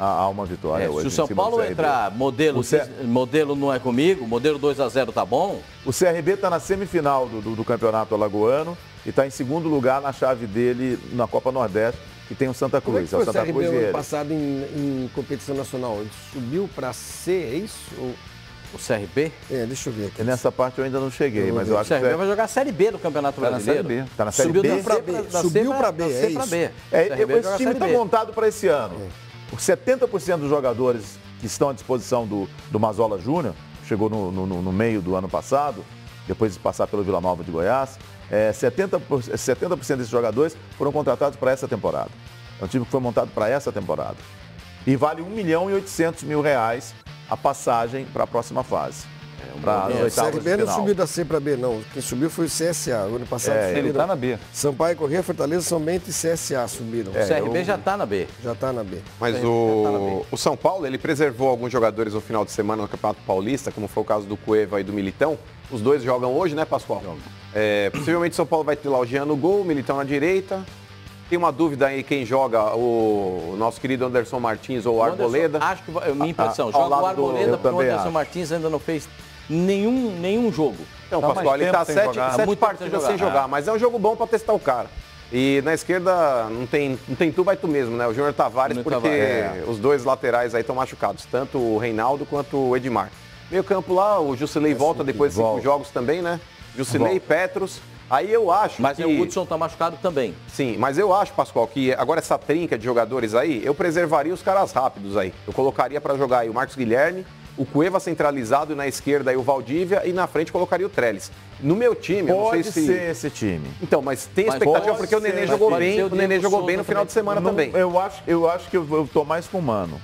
há uma vitória hoje. Se o São Paulo entrar, modelo não é comigo, modelo 2-0 tá bom. O CRB está na semifinal do Campeonato Alagoano e está em segundo lugar na chave dele na Copa Nordeste, que tem o Santa Cruz. Como é que foi o Santa o CRB Cruz e ano ele. passado em competição nacional? Ele subiu para C, é isso? O CRB? Deixa eu ver aqui. Nessa parte eu ainda não cheguei, mas eu acho que o CRB vai jogar a Série B do Campeonato Brasileiro. Está na Série B. Subiu para B, é isso. Esse time está montado para esse ano. 70% dos jogadores que estão à disposição do Mazola Júnior, chegou no meio do ano passado, depois de passar pelo Vila Nova de Goiás, 70% desses jogadores foram contratados para essa temporada. É um time que foi montado para essa temporada. E vale R$1.800.000 a passagem para a próxima fase. O CRB não subiu da C para B, não. Quem subiu foi o CSA. O ano passado ele está na B. Sampaio, Corrêa, Fortaleza, São Bento e CSA subiram. O CRB já está na B. Já está na B. Mas o São Paulo, ele preservou alguns jogadores no final de semana no Campeonato Paulista, como foi o caso do Cueva e do Militão. Os dois jogam hoje, né, Pascoal? Possivelmente o São Paulo vai ter lá o Jean no gol, o Militão na direita. Tem uma dúvida aí quem joga, o nosso querido Anderson Martins ou o Arboleda. Acho que, minha impressão, joga o Arboleda porque o Anderson Martins ainda não fez nenhum jogo. Então, Pascoal, ele está 7 partidas sem jogar, mas é um jogo bom para testar o cara. E na esquerda não tem tu, vai tu mesmo, né? O Júnior Tavares, os dois laterais aí estão machucados, tanto o Reinaldo quanto o Edmar. Meio campo lá, o Jusilei volta depois de 5 jogos também, né? Jusilei, Petros. Aí eu acho Mas o Hudson tá machucado também. Sim, mas eu acho, Pascoal, que agora essa trinca de jogadores aí, eu preservaria os caras rápidos aí. Eu colocaria para jogar aí o Marcos Guilherme, o Cueva centralizado e na esquerda aí o Valdívia e na frente colocaria o Trellis. No meu time, eu não sei se... Pode ser esse time. Então, mas tem expectativa porque o Nenê jogou bem, o Nenê jogou bem no final de semana também. Eu acho que eu tô mais com o Mano.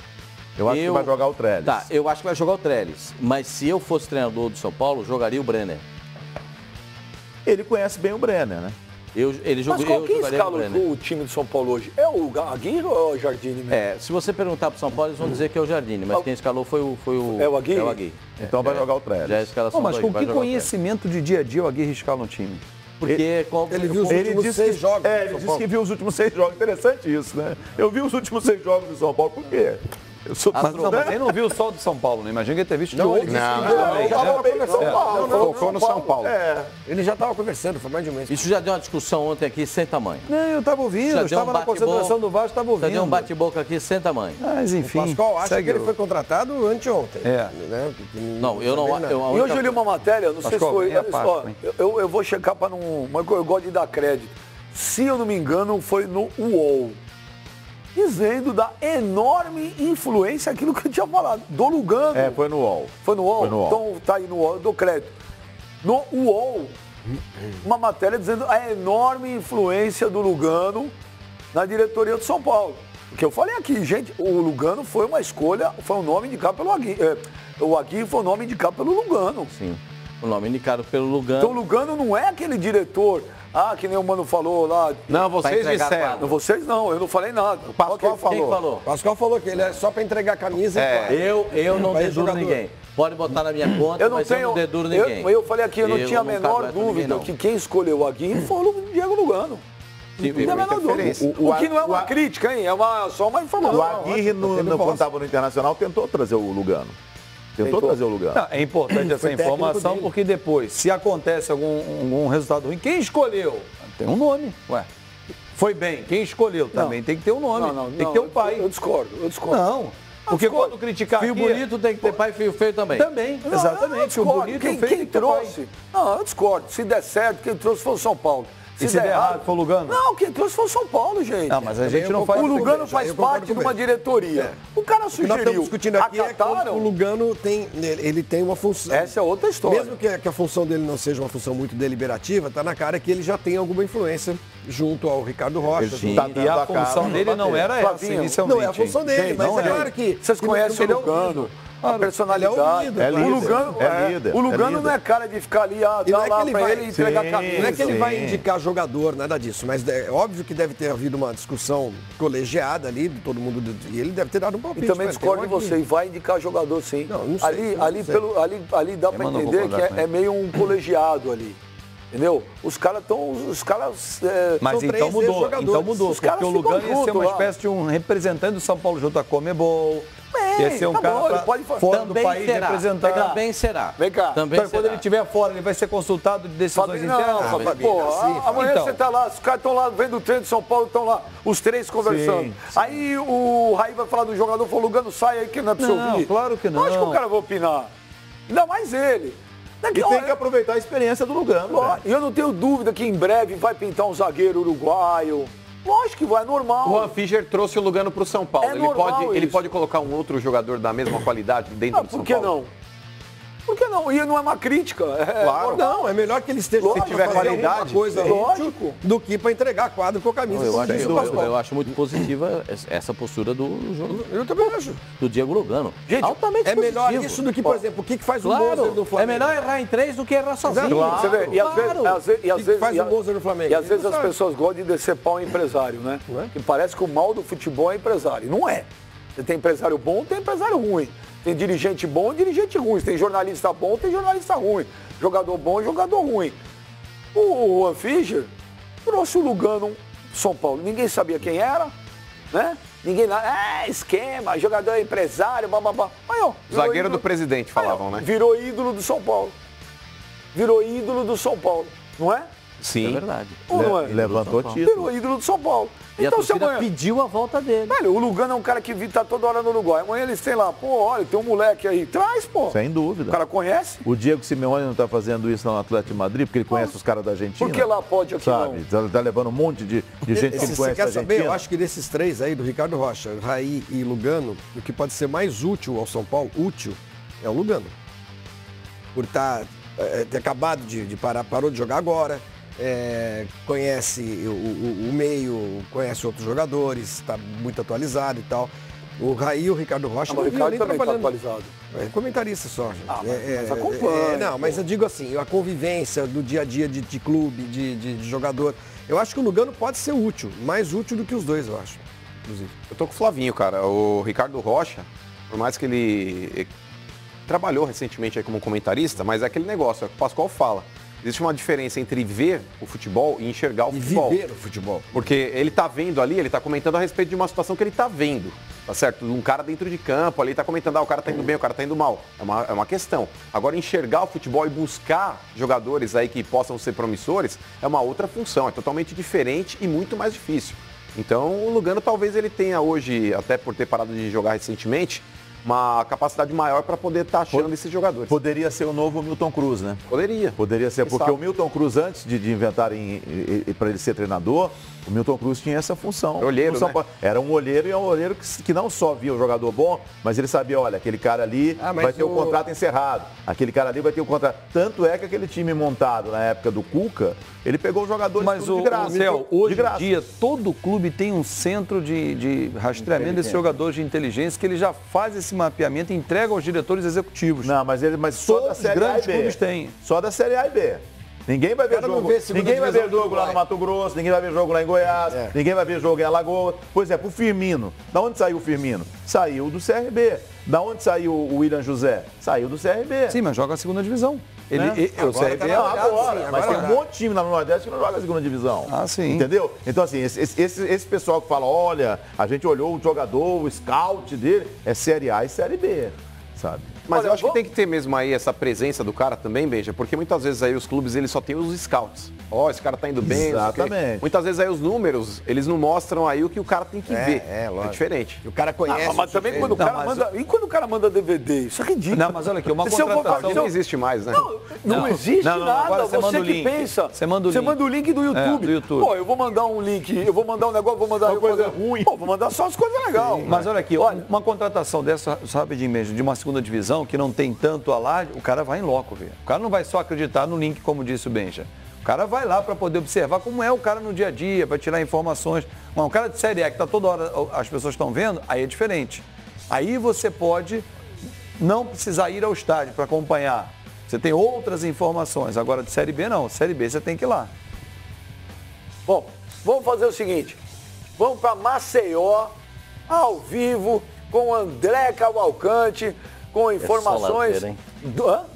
Eu acho que vai jogar o Trellis. Tá, eu acho que vai jogar o Trellis. Mas se eu fosse treinador do São Paulo, jogaria o Brenner. Ele conhece bem o Brenner, né? Quem escala o time do São Paulo hoje? É o Aguirre ou é o Jardine mesmo? Se você perguntar pro São Paulo, eles vão dizer que é o Jardine, mas quem escalou foi o Aguirre? É o Aguirre. Então vai jogar o Trellis. Já é a escalação mas com que conhecimento de dia a dia o Aguirre escala um time? Porque ele viu os últimos 6 jogos. Ele disse que viu os últimos 6 jogos. Interessante isso, né? Eu vi os últimos 6 jogos do São Paulo. Por quê? Mas ele não viu só do São Paulo, né? Imagina que ele ter visto de outros. Focou no São Paulo. Ele já estava conversando, foi mais de um mês. Isso já deu uma discussão ontem aqui sem tamanho. Não, eu estava ouvindo, eu estava na concentração do Vasco, estava ouvindo. Já deu um bate-boca aqui sem tamanho. Mas enfim. O Pascoal acha que ele foi contratado anteontem. Né? Não, eu não. E hoje eu li uma matéria, não sei se foi. Eu vou checar para não. Mas eu gosto de dar crédito. Se eu não me engano, foi no UOL. Dizendo da enorme influência, aquilo que eu tinha falado, do Lugano. Foi no UOL. Foi no UOL? Então tá aí no UOL, eu dou crédito. No UOL, uma matéria dizendo a enorme influência do Lugano na diretoria do São Paulo. Porque eu falei aqui, gente, o Lugano foi uma escolha, foi um nome indicado pelo Aguirre. O Aguirre foi um nome indicado pelo Lugano. Sim, o nome indicado pelo Lugano. Então o Lugano não é aquele diretor... que nem o Mano falou lá. Não, vocês disseram. Não, vocês não, eu não falei nada. O Pascoal falou. Quem falou? O Pascoal falou que ele é só para entregar a camisa. Eu não deduro ninguém. Pode botar na minha conta, mas eu não deduro ninguém. Eu falei aqui, eu não tinha a menor dúvida que quem escolheu o Aguirre foi o Diego Lugano. Não tem a menor dúvida. O que não é uma crítica, hein? É só uma informação. O Aguirre, quando estava no Internacional, tentou trazer o Lugano. Tentou trazer o Lugano. Não, é importante essa informação porque depois, se acontece algum resultado ruim, quem escolheu? Tem um nome. Foi bem. Quem escolheu também tem que ter um nome. Tem que ter um pai. Eu discordo. Não. Porque quando criticar fio bonito tem que ter pai e fio feio também. Também, exatamente. Fio bonito e feio tem que ter trouxe. Não, eu discordo. Se der certo, quem trouxe foi o São Paulo. Se der errado, foi o Lugano? Não, quem trouxe foi o São Paulo, gente. Não, mas a gente não faz... O Lugano faz parte de uma diretoria. O cara sugeriu. O que nós estamos discutindo aqui é que o Lugano tem uma função... Essa é outra história. Mesmo que a função dele não seja uma função muito deliberativa, está na cara que ele já tem alguma influência junto ao Ricardo Rocha. E a função dele não era essa inicialmente. Não é a função dele, mas é claro que... Vocês conhecem o Lugano. A personalidade. O Lugano não é cara de ficar ali, dá lá pra ele entregar camisa. Não é que ele vai indicar jogador, nada disso. Mas é óbvio que deve ter havido uma discussão colegiada ali, de todo mundo. E ele deve ter dado um palpite. E também discordo de você, vai indicar jogador sim. Não sei. Ali dá pra entender que é meio um colegiado ali. Entendeu? Os caras estão. Mas então mudou. Então mudou. Porque o Lugano ia ser uma espécie de um representante do São Paulo junto à Comebol. Ia ser um cara fora do país representar. Também será. Vem cá. Então, quando ele estiver fora, ele vai ser consultado de decisões internas? Amanhã você tá lá, os caras estão lá vendo o treino de São Paulo, estão lá, os três conversando. Sim. Aí o Raí vai falar do jogador, falou, Lugano, sai aí que não é pra você ouvir. Claro que não. Acho que o cara vai opinar. Ainda mais ele. E tem que aproveitar a experiência do Lugano. E eu não tenho dúvida que em breve vai pintar um zagueiro uruguaio. Lógico que vai, é normal. O Juan Fischer trouxe o Lugano para o São Paulo. Ele pode colocar um outro jogador da mesma qualidade dentro do São Paulo? Por que não? Por que não? E não é uma crítica. Claro. Não, é melhor que ele esteja se tiver qualidade, coisa lógico do que para entregar quadro com a camisa. Eu acho muito positiva essa postura do jogo. Eu também acho. Do Diego Lugano. Gente, altamente é melhor isso do que, por exemplo, o que faz o Moser do Flamengo. É melhor errar em 3 do que errar sozinho. Claro. Você vê, e às vezes faz o Moser do Flamengo. E às vezes as pessoas gostam de descer pau em empresário, né? Que parece que o mal do futebol é empresário. Não é. Você tem empresário bom, tem empresário ruim. Tem dirigente bom e dirigente ruim. Tem jornalista bom, tem jornalista ruim. Jogador bom e jogador ruim. O Juan Fischer trouxe o Lugano São Paulo. Ninguém sabia quem era, né? Ninguém lá, esquema, jogador empresário, bababá. Aí, ó, zagueiro do presidente, falavam, né? Virou ídolo do São Paulo. Virou ídolo do São Paulo, não é? Sim. É verdade. Ou não é? Levantou título. Virou ídolo do São Paulo. E então, a torcida pediu a volta dele. Velho, o Lugano é um cara que tá toda hora no Uruguai. Amanhã eles têm lá, pô, olha, tem um moleque aí. Traz, pô. Sem dúvida. O cara conhece. O Diego Simeone não tá fazendo isso no Atlético de Madrid, porque ele conhece os caras da Argentina. Por que lá pode, aqui sabe? não? Tá levando um monte de gente que ele conhece Você quer da saber? Argentina. Eu acho que desses três aí, do Ricardo Rocha, Raí e Lugano, o que pode ser mais útil ao São Paulo, é o Lugano. Por ter acabado de parar, parou de jogar agora. Conhece o meio, conhece outros jogadores, está muito atualizado e tal. O Raí e o Ricardo Rocha não, o Ricardo também está atualizado. É comentarista só. Mas acompanha. Não, mas eu digo assim, a convivência do dia a dia de clube, de jogador. Eu acho que o Lugano pode ser útil, mais útil do que os dois, eu acho. Inclusive. Eu tô com o Flavinho, cara. O Ricardo Rocha, por mais que ele trabalhou recentemente aí como comentarista, mas é aquele negócio, é o que o Pascoal fala. Existe uma diferença entre ver o futebol e enxergar o futebol. E viver o futebol. Porque ele tá vendo ali, ele tá comentando a respeito de uma situação que ele tá vendo, tá certo? Um cara dentro de campo ali tá comentando, o cara tá indo bem, o cara tá indo mal. É uma questão. Agora, enxergar o futebol e buscar jogadores aí que possam ser promissores é uma outra função, é totalmente diferente e muito mais difícil. Então, o Lugano talvez ele tenha hoje, até por ter parado de jogar recentemente, uma capacidade maior para poder estar achando esses jogadores. Poderia ser o novo Milton Cruz, né? Poderia ser, porque o Milton Cruz, antes de inventarem para ele ser treinador, o Milton Cruz tinha essa função. Olheiro, né? Era um olheiro e é um olheiro que não só via o jogador bom, mas ele sabia, olha, aquele cara ali vai ter o contrato encerrado, aquele cara ali vai ter o contrato. Tanto é que aquele time montado na época do Cuca, ele pegou os jogadores de graça. Céu, hoje em dia, todo clube tem um centro de rastreamento desses jogadores de inteligência que ele já faz esse mapeamento e entrega aos diretores executivos. Não, mas só da Série A e B. Clubes têm. Só da Série A e B. Ninguém vai ver jogo. Ninguém vai ver jogo lá no Mato Grosso, ninguém vai ver jogo lá em Goiás, ninguém vai ver jogo em Alagoas. Por exemplo, o Firmino. Da onde saiu o Firmino? Saiu do CRB. Da onde saiu o William José? Saiu do CRB. Sim, mas joga a segunda divisão. O CRB agora. Mas tem um monte de time lá no Nordeste que não joga a segunda divisão. Ah, sim. Entendeu? Então, assim, esse pessoal que fala, olha, a gente olhou o jogador, o scout dele, é Série A e Série B, sabe? Mas eu acho que tem que ter mesmo aí essa presença do cara também, Benja, porque muitas vezes aí os clubes eles só têm os scouts. Esse cara tá indo bem. Exatamente. Muitas vezes aí os números, eles não mostram aí o que o cara tem que ver. É diferente. O cara conhece. Mas também quando o cara manda... E quando o cara manda DVD? Isso é ridículo. Não, mas olha aqui, uma contratação... Não existe mais, né? Não existe nada. Você que pensa. Você manda o link do YouTube. Pô, eu vou mandar um link, eu vou mandar um negócio, vou mandar uma coisa ruim. Pô, vou mandar só as coisas legais. Mas olha aqui, uma contratação dessa, rapidinho mesmo, de uma segunda divisão, que não tem tanto alarde, o cara vai em loco, ver. O cara não vai só acreditar no link, como disse o Benja. O cara vai lá para poder observar como é o cara no dia a dia, para tirar informações. Um cara de Série A que tá toda hora, as pessoas estão vendo, aí é diferente. Aí você pode não precisar ir ao estádio para acompanhar. Você tem outras informações. Agora de Série B não. Série B você tem que ir lá. Bom, vamos fazer o seguinte. Vamos para Maceió, ao vivo, com André Cavalcante, com informações...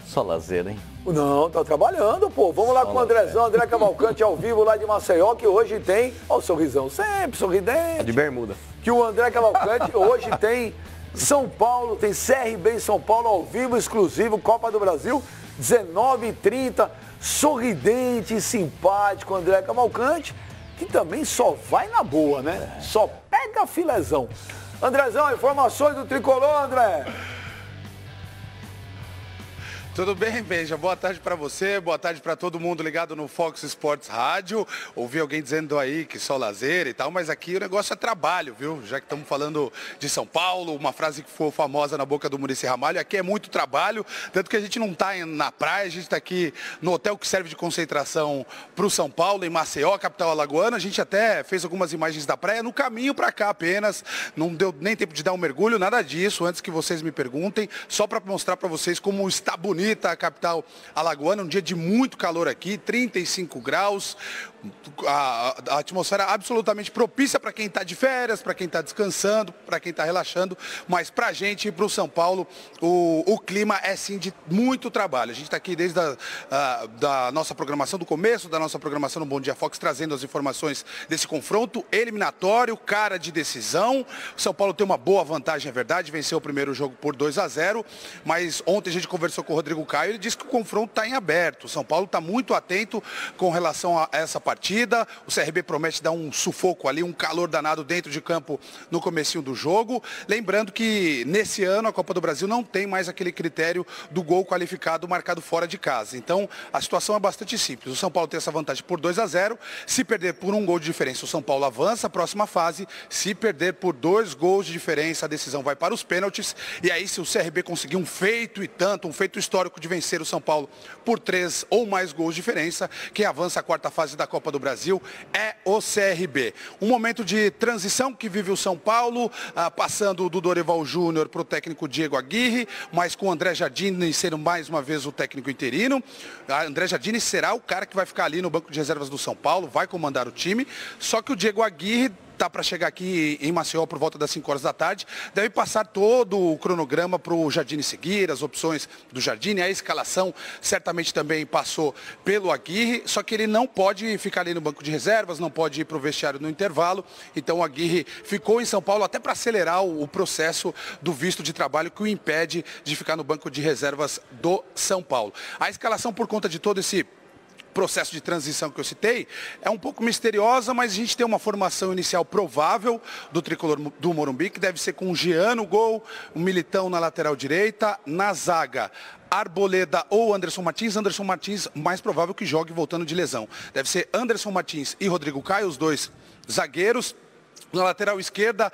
Só lazer, hein? Não, tá trabalhando, pô. Vamos lá com o Andrezão, André Cavalcante ao vivo lá de Maceió, que hoje tem... Ó o sorrisão, sempre sorridente. De bermuda. Que o André Cavalcante hoje tem São Paulo, tem CRB em São Paulo ao vivo, exclusivo, Copa do Brasil, 19h30. Sorridente e simpático André Cavalcante, que também só vai na boa, né? Só pega filézão. Andrezão, informações do Tricolor, André. Tudo bem, Benja? Boa tarde para você, boa tarde para todo mundo ligado no Fox Sports Rádio. Ouvi alguém dizendo aí que só lazer e tal, mas aqui o negócio é trabalho, viu? Já que estamos falando de São Paulo, uma frase que foi famosa na boca do Muricy Ramalho, aqui é muito trabalho, tanto que a gente não está na praia, a gente está aqui no hotel que serve de concentração para o São Paulo, em Maceió, capital alagoana. A gente até fez algumas imagens da praia no caminho para cá apenas, não deu nem tempo de dar um mergulho, nada disso, antes que vocês me perguntem, só para mostrar para vocês como está bonita a capital alagoana, um dia de muito calor aqui, 35 graus, a atmosfera absolutamente propícia para quem está de férias, para quem está descansando, para quem está relaxando, mas para a gente e para o São Paulo, o clima é sim de muito trabalho. A gente está aqui desde da nossa programação, do começo da nossa programação no Bom Dia Fox, trazendo as informações desse confronto eliminatório, cara de decisão. O São Paulo tem uma boa vantagem, é verdade, venceu o primeiro jogo por 2-0, mas ontem a gente conversou com o Rodrigo Caio, ele disse que o confronto está em aberto. O São Paulo está muito atento com relação a essa partida. O CRB promete dar um sufoco ali, um calor danado dentro de campo no comecinho do jogo. Lembrando que nesse ano a Copa do Brasil não tem mais aquele critério do gol qualificado marcado fora de casa. Então a situação é bastante simples. O São Paulo tem essa vantagem por 2-0. Se perder por um gol de diferença, o São Paulo avança a próxima fase. Se perder por 2 gols de diferença, a decisão vai para os pênaltis. E aí, se o CRB conseguir um feito histórico de vencer o São Paulo por 3 ou mais gols de diferença, quem avança a quarta fase da Copa do Brasil é o CRB. Um momento de transição que vive o São Paulo, passando do Dorival Júnior para o técnico Diego Aguirre, mas com o André Jardine sendo mais uma vez o técnico interino. André Jardine será o cara que vai ficar ali no banco de reservas do São Paulo, vai comandar o time, só que o Diego Aguirre está para chegar aqui em Maceió por volta das 5 horas da tarde, deve passar todo o cronograma para o Jardine seguir, as opções do Jardine, a escalação certamente também passou pelo Aguirre, só que ele não pode ficar ali no banco de reservas, não pode ir para o vestiário no intervalo, então o Aguirre ficou em São Paulo até para acelerar o processo do visto de trabalho que o impede de ficar no banco de reservas do São Paulo. A escalação, por conta de todo esse processo de transição que eu citei, é um pouco misteriosa, mas a gente tem uma formação inicial provável do tricolor do Morumbi, que deve ser com o Jean no gol, o Militão na lateral direita, na zaga Arboleda ou Anderson Martins mais provável que jogue voltando de lesão. Deve ser Anderson Martins e Rodrigo Caio, os dois zagueiros. Na lateral esquerda,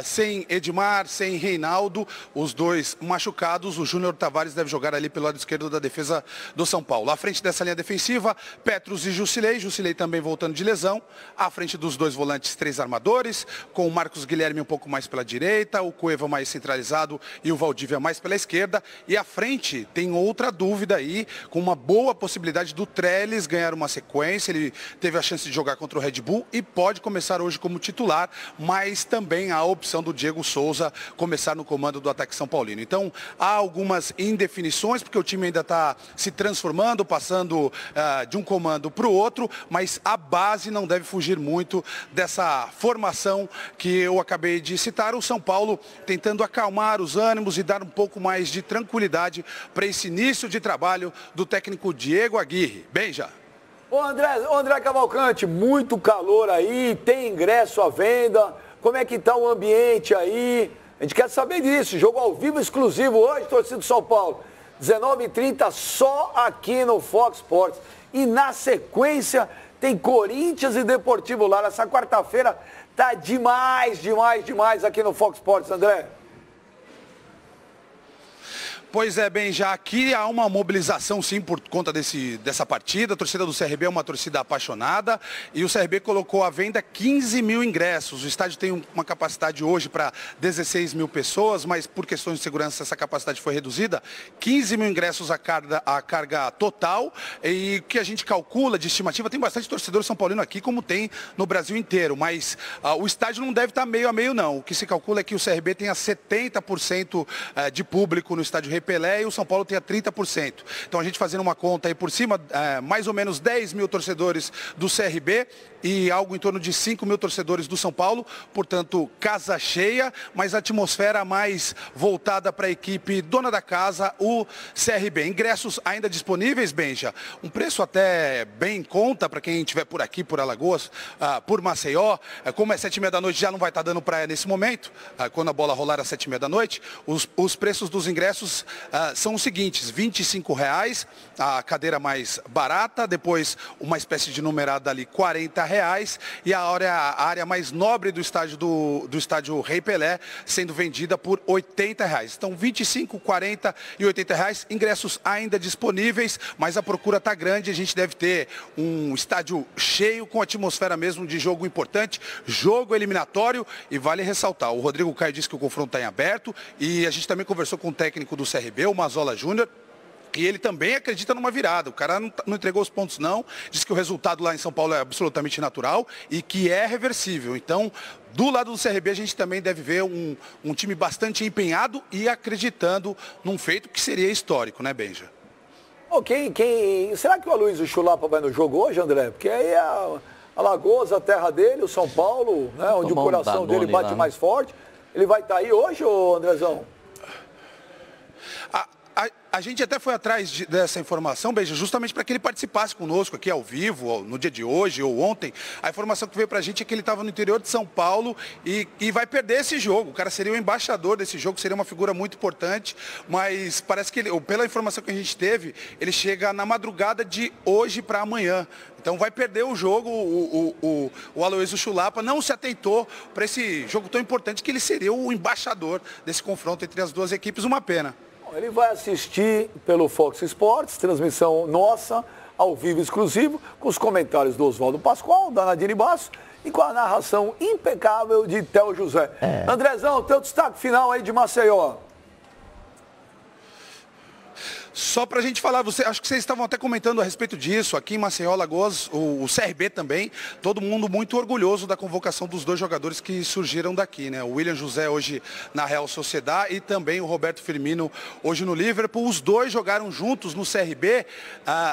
sem Edmar, sem Reinaldo, os dois machucados. O Júnior Tavares deve jogar ali pelo lado esquerdo da defesa do São Paulo. À frente dessa linha defensiva, Petros e Jusilei. Jusilei também voltando de lesão. À frente dos dois volantes, 3 armadores, com o Marcos Guilherme um pouco mais pela direita, o Cueva mais centralizado e o Valdívia mais pela esquerda. E à frente tem outra dúvida aí, com uma boa possibilidade do Trellis ganhar uma sequência. Ele teve a chance de jogar contra o Red Bull e pode começar hoje como titular, mas também a opção do Diego Souza começar no comando do ataque São Paulino. Então, há algumas indefinições, porque o time ainda está se transformando, passando de um comando para o outro, mas a base não deve fugir muito dessa formação que eu acabei de citar. O São Paulo tentando acalmar os ânimos e dar um pouco mais de tranquilidade para esse início de trabalho do técnico Diego Aguirre. Benja. Ô André Cavalcante, muito calor aí, tem ingresso à venda, como é que está o ambiente aí? A gente quer saber disso, jogo ao vivo exclusivo hoje, torcida do São Paulo, 19h30 só aqui no Fox Sports. E na sequência tem Corinthians e Deportivo Lara, essa quarta-feira tá demais aqui no Fox Sports, André. Pois é, bem, já aqui há uma mobilização sim por conta dessa partida. A torcida do CRB é uma torcida apaixonada e o CRB colocou à venda 15 mil ingressos. O estádio tem uma capacidade hoje para 16 mil pessoas, mas por questões de segurança essa capacidade foi reduzida. 15 mil ingressos a carga total, e o que a gente calcula de estimativa, tem bastante torcedor são paulino aqui, como tem no Brasil inteiro, mas o estádio não deve estar meio a meio não. O que se calcula é que o CRB tenha 70% de público no estádio Rei Pelé e o São Paulo tenha 30%. Então a gente fazendo uma conta aí por cima, mais ou menos 10 mil torcedores do CRB e algo em torno de 5 mil torcedores do São Paulo, portanto, casa cheia, mas a atmosfera mais voltada para a equipe dona da casa, o CRB. Ingressos ainda disponíveis, Benja, um preço até bem em conta para quem estiver por aqui, por Alagoas, por Maceió, como é 7h30 da noite, já não vai estar dando praia nesse momento, quando a bola rolar às 7h30 da noite, os preços dos ingressos são os seguintes: R$25, a cadeira mais barata, depois uma espécie de numerada ali, R$40, e a área mais nobre do estádio Rei Pelé sendo vendida por R$80. Então, R$25, R$40 e R$80, ingressos ainda disponíveis, mas a procura está grande. A gente deve ter um estádio cheio, com atmosfera mesmo de jogo importante, jogo eliminatório, e vale ressaltar, o Rodrigo Caio disse que o confronto está em aberto, e a gente também conversou com o técnico do CRB, o Mazzola Júnior, e ele também acredita numa virada. O cara não entregou os pontos não, diz que o resultado lá em São Paulo é absolutamente natural e que é reversível. Então, do lado do CRB, a gente também deve ver um time bastante empenhado e acreditando num feito que seria histórico, né, Benja? Será que o Aloysio Chulapa vai no jogo hoje, André? Porque aí a Alagoas, a terra dele, o São Paulo, né, onde o coração dele bate mais forte. Ele vai estar aí hoje, ô Andrezão? A gente até foi atrás dessa informação, Beija, justamente para que ele participasse conosco aqui ao vivo, no dia de hoje ou ontem. A informação que veio para a gente é que ele estava no interior de São Paulo e vai perder esse jogo. O cara seria o embaixador desse jogo, seria uma figura muito importante, mas parece que, pela informação que a gente teve, ele chega na madrugada de hoje para amanhã. Então vai perder o jogo. O Aloysio Chulapa não se atentou para esse jogo tão importante, que ele seria o embaixador desse confronto entre as duas equipes. Uma pena. Ele vai assistir pelo Fox Sports, transmissão nossa, ao vivo exclusivo, com os comentários do Oswaldo Pascoal, da Nadine Basso e com a narração impecável de Theo José. Andrezão, teu destaque final aí de Maceió. Só para a gente falar, acho que vocês estavam até comentando a respeito disso, aqui em Maceió, Alagoas, o CRB também, todo mundo muito orgulhoso da convocação dos dois jogadores que surgiram daqui, né? O William José hoje na Real Sociedad e também o Roberto Firmino hoje no Liverpool. Os dois jogaram juntos no CRB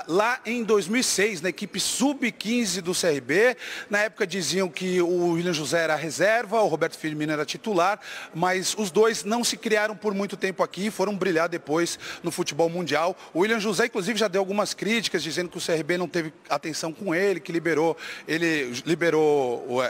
lá em 2006, na equipe sub-15 do CRB. Na época diziam que o William José era reserva, o Roberto Firmino era titular, mas os dois não se criaram por muito tempo aqui, foram brilhar depois no futebol mundial. O William José, inclusive, já deu algumas críticas, dizendo que o CRB não teve atenção com ele, que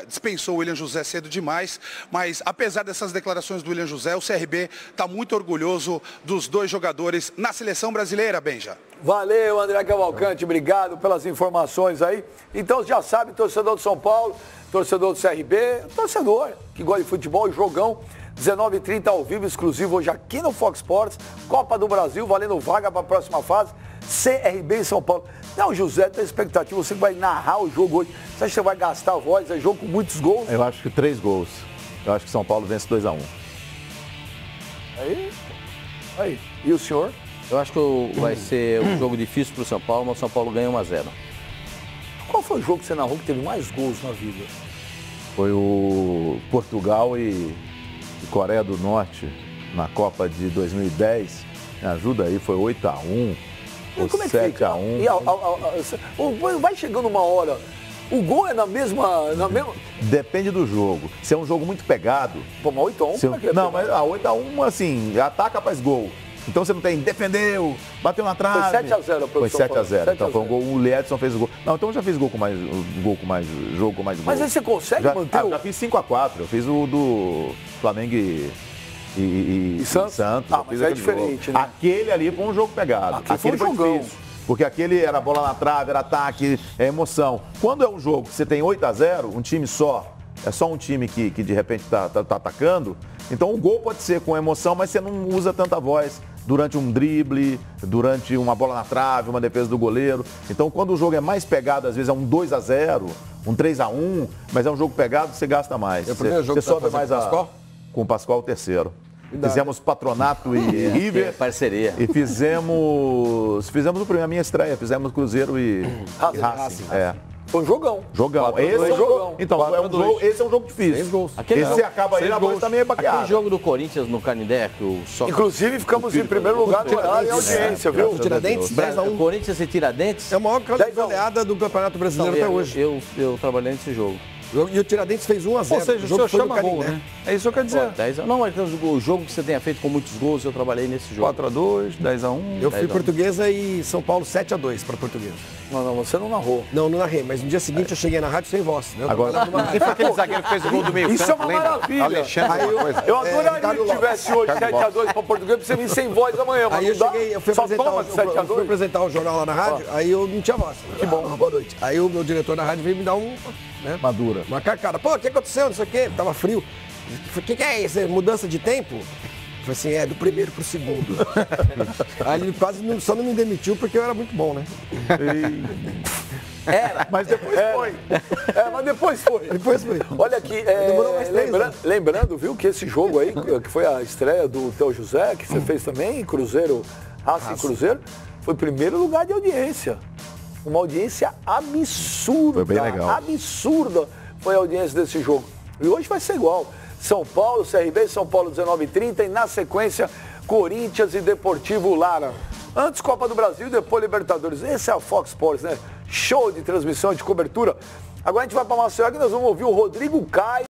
dispensou o William José cedo demais. Mas, apesar dessas declarações do William José, o CRB está muito orgulhoso dos dois jogadores na seleção brasileira, Benja. Valeu, André Cavalcante, obrigado pelas informações aí. Então, já sabe, torcedor do São Paulo, torcedor do CRB, torcedor que gosta de futebol, jogão. 19h30 ao vivo, exclusivo hoje aqui no Fox Sports, Copa do Brasil, valendo vaga para a próxima fase, CRB em São Paulo. Não, José, tem expectativa, você vai narrar o jogo hoje, você acha que você vai gastar a voz, é jogo com muitos gols? Eu acho que 3 gols, eu acho que São Paulo vence 2-1. Aí, e o senhor? Eu acho que vai ser um jogo difícil para o São Paulo, mas o São Paulo ganha 1-0. Qual foi o jogo que você narrou que teve mais gols na vida? Foi o Portugal e Coreia do Norte, na Copa de 2010, me ajuda aí, foi 8-1, ou 7-1. Vai chegando uma hora, o gol é na mesma... Depende do jogo. Se é um jogo muito pegado... Pô, mas 8-1, como é que é? Não, mas 8-1, assim, ataca, faz gol. Então você não tem, defendeu, bateu na trave. Foi 7-0 a produção. Foi 7-0, então foi um gol, o Edson fez o gol. Não, então eu já fiz jogo com mais gol. Mas aí você consegue manter já fiz 5-4, eu fiz o do Flamengo e Santos. Mas é diferente, né? Aquele ali foi um jogo pegado. Aquele foi difícil. Porque aquele era bola na trave, era ataque, é emoção. Quando é um jogo que você tem 8-0, um time só, é só um time que de repente está atacando, então o gol pode ser com emoção, mas você não usa tanta voz durante um drible, durante uma bola na trave, uma defesa do goleiro. Então quando o jogo é mais pegado, às vezes é um 2-0, um 3-1, mas é um jogo pegado, você gasta mais. Você sobe mais com o Pascoal, o terceiro. Fizemos Patronato e River. Parceria. E fizemos a minha estreia, fizemos Cruzeiro e Racing. Foi um jogão. Jogão. Esse é um jogão. Então, esse é um jogo difícil. 6 gols. Esse acaba aí, a voz também é baqueada. Aquele jogo do Corinthians no Canindé, que o Inclusive, ficamos em primeiro lugar no horário e audiência, viu? O Tiradentes, 10-1. Corinthians e Tiradentes. É a maior goleada do Campeonato Brasileiro até hoje. Eu trabalhei nesse jogo. E o Tiradentes fez 1-0. Ou seja, o senhor chama gol, né? É isso que eu quero dizer. Não, mas o jogo que você tenha feito com muitos gols, eu trabalhei nesse jogo. 4-2, 10-1. Eu fui Portuguesa e São Paulo 7-2 para Portuguesa. Não, você não narrou. Não narrei, mas no dia seguinte eu cheguei na rádio sem voz. Né? Agora, quem foi aquele zagueiro que fez o gol do meio? Isso é uma maravilha. Alexandre, eu adoraria que tivesse hoje 7-2 para Portuguesa pra você vir sem voz amanhã. Aí eu fui apresentar o jornal lá na rádio, aí eu não tinha voz. Que bom, boa noite. Aí o meu diretor da rádio veio me dar uma carcada. Pô, o que aconteceu? Não sei o quê. Tava frio. O que é isso? Mudança de tempo? Eu falei assim, do primeiro pro segundo. Aí ele quase só não me demitiu porque eu era muito bom, né? Mas depois foi. Mas depois foi. Olha aqui, lembrando, viu, que esse jogo aí, que foi a estreia do Theo José, que você fez também, Cruzeiro, Racing Cruzeiro, foi primeiro lugar de audiência. Uma audiência absurda. Foi bem legal. Absurda foi a audiência desse jogo. E hoje vai ser igual. São Paulo, CRB, São Paulo 19h30 e na sequência Corinthians e Deportivo Lara. Antes Copa do Brasil e depois Libertadores. Esse é a Fox Sports, né? Show de transmissão, de cobertura. Agora a gente vai para Maceió e nós vamos ouvir o Rodrigo Caio.